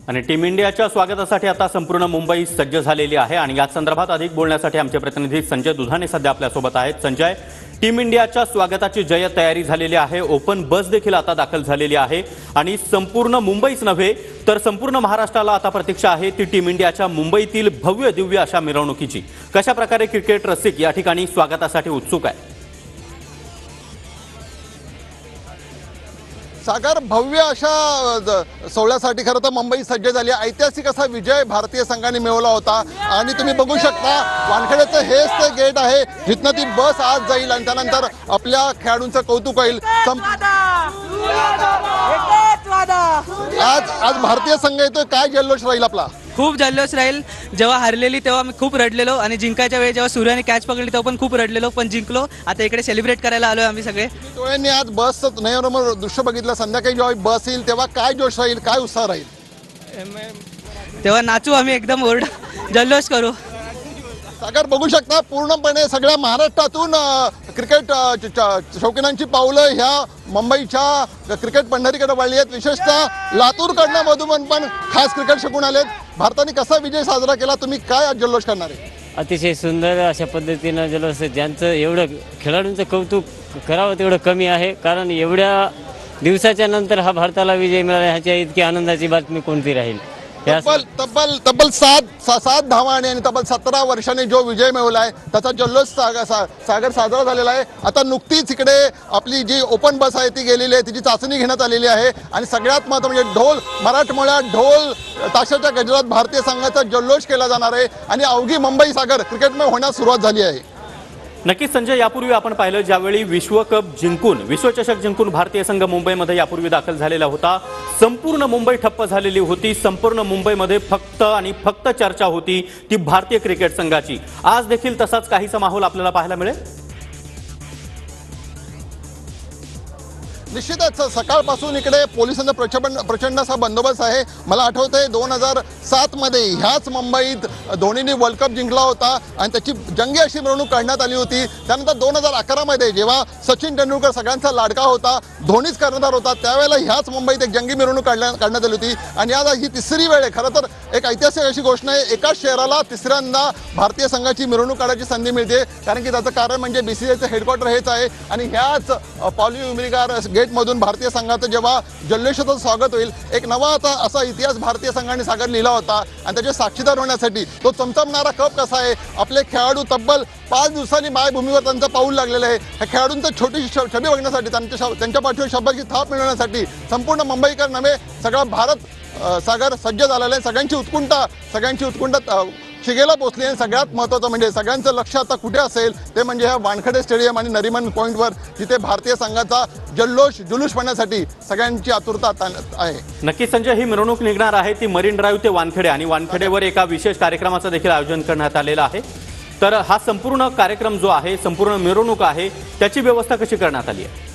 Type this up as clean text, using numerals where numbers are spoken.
आणि टीम इंडियाच्या स्वागतासाठी आता संपूर्ण मुंबई सज्ज झालेली आहे आणि या संदर्भात अधिक बोलण्यासाठी आमचे प्रतिनिधी संजय दुधाणे सध्या आपल्या सोबत आहेत। संजय, टीम इंडियाच्या स्वागताची जय तयारी झालेली आहे, ओपन बस देखील आता दाखल झालेली आहे आणि संपूर्ण मुंबईच नव्हे तर संपूर्ण महाराष्ट्राला आता प्रतीक्षा आहे ती टीम इंडियाच्या मुंबईतील भव्य दिव्य अशा मिरवणुकीची। कशा प्रकारे क्रिकेट रसिक या ठिकाणी स्वागतासाठी उत्सुक आहे? सागर, भव्य अशा सोहळ्यासाठी खरं तर मुंबई सज्ज झाली। ऐतिहासिक असा विजय भारतीय संघाने मिळवला होता आणि तुम्ही बघू शकता वानखेडेचं हेच ते गेट आहे जिथनं ती बस आज जाईल आणि त्यानंतर आपल्या खेळाडूंचं कौतुक होईल। आज भारतीय संघ येतोय, काय जल्लोष राहील आपला? खूप जल्लोष राहील। जेव्हा हरलेली तेव्हा मी खूप रडलेलो आणि जिंकायच्या वेळी जेव्हा सूर्याने कॅच पकडली तेव्हा पण खूप रडलेलो, पण जिंकलो। आता इकडे सेलिब्रेट करायला आलोय आम्ही सगळे। डोळ्यांनी आज बसचं नयनरम्य दृश्य बघितलं, संध्याकाळी जेव्हा बस येईल तेव्हा काय जोश राहील, काय उत्साह राहील? तेव्हा नाचू आम्ही, एकदम जल्लोष करू। सागर, बघू शकता पूर्णपणे सगळ्या महाराष्ट्रातून क्रिकेट शौकीनांची पावलं ह्या मुंबईच्या क्रिकेट पंढरीकडे वळली आहेत। विशेषतः लातूरकडनं मधुमन पण खास क्रिकेट शिकून आलेत। भारताने कसा विजय साजरा केला, तुम्ही काय आज जल्लोष करणार आहे? अतिशय सुंदर अशा पद्धतीनं जल्लोष, ज्यांचं एवढं खेळाडूंचं कौतुक करावं तेवढं कमी आहे, कारण एवढ्या दिवसाच्या नंतर हा भारताला विजय मिळाला, ह्याच्या इतकी आनंदाची बातमी कोणती राहील? तब्बल सात धावा आणि तब्बल 17 वर्षांनी जो विजय मिळवला आहे त्याचा जल्लोष सागर साजरा झालेला आहे। आता नुकतीच इकडे आपली जी ओपन बस आहे ती गेलेली आहे, तिची चाचणी घेण्यात आलेली आहे आणि सगळ्यात महत्त्वाचं म्हणजे ढोल मराठमोळ्यात ढोल ताशाच्या गजरात भारतीय संघाचा जल्लोष केला जाणार आहे आणि अवघी मुंबई सागर क्रिकेटमय होण्यास सुरुवात झाली आहे। नक्कीच संजय, यापूर्वी आपण पाहिलं ज्यावेळी विश्वकप जिंकून विश्वचषक जिंकून भारतीय संघ मुंबईमध्ये यापूर्वी दाखल झालेला होता, संपूर्ण मुंबई ठप्प झालेली होती। संपूर्ण मुंबईमध्ये फक्त आणि फक्त चर्चा होती ती भारतीय क्रिकेट संघाची। आज देखील तसाच काहीसा माहोल आपल्याला पाहायला मिळेल। निश्चितच सकाळपासून इकडे पोलिसांचा प्रचंड असा बंदोबस्त आहे। मला आठवतंय 2007 मध्ये ह्याच मुंबईत धोनीने वर्ल्ड कप जिंकला होता आणि त्याची जंगी अशी मिरवणूक काढण्यात आली होती। त्यानंतर 2011 मध्ये जेव्हा सचिन तेंडुलकर सगळ्यांचा लाडका होता, धोनीच कर्णधार होता, त्यावेळेला ह्याच मुंबईत एक जंगी मिरवणूक काढण्यात आली होती आणि आज ही तिसरी वेळ आहे। खरं तर एक ऐतिहासिक अशी घोषणा आहे, एकाच शहराला तिसऱ्यांदा भारतीय संघाची मिरवणूक काढायची संधी मिळते, कारण की त्याचं कारण म्हणजे बीसीसीआयचं हेडक्वार्टर हेच आहे आणि ह्याच पॉली उमरीगार गेटमधून भारतीय संघाचं जेव्हा जल्लोषाचं स्वागत होईल, एक नवा असा इतिहास भारतीय संघाने सागर लिहिला होता आणि त्याचे साक्षीदार होण्यासाठी तो चमचमणारा कप कसा आहे, आपले खेळाडू तब्बल 5 दिवसांनी मायभूमीवर त्यांचं पाऊल लागलेलं आहे। ह्या खेळाडूंचं छोटीशी छबी बघण्यासाठी, त्यांच्या पाठीवर शब्दाची थाप मिळवण्यासाठी संपूर्ण मुंबईकर नव्हे सगळा भारत सागर सज्ज झालेला आहे। सगळ्यांची उत्कंठा शिगेला पोचली आणि सगळ्यात महत्त्वाचं म्हणजे सगळ्यांचं लक्ष आता कुठे असेल ते म्हणजे ह्या वानखेडे स्टेडियम आणि नरिमन पॉईंटवर, जिथे भारतीय संघाचा जुलूस पाहण्यासाठी सगळ्यांची आतुरता आहे। नक्की संजय, ही मिरवणूक निघणार आहे ती मरीन ड्राईव्ह ते वानखेडे आणि वानखेडेवर एका विशेष कार्यक्रमाचं देखील आयोजन करण्यात आलेलं आहे। तर हा संपूर्ण कार्यक्रम जो आहे, संपूर्ण मिरवणूक आहे, त्याची व्यवस्था कशी करण्यात आली आहे?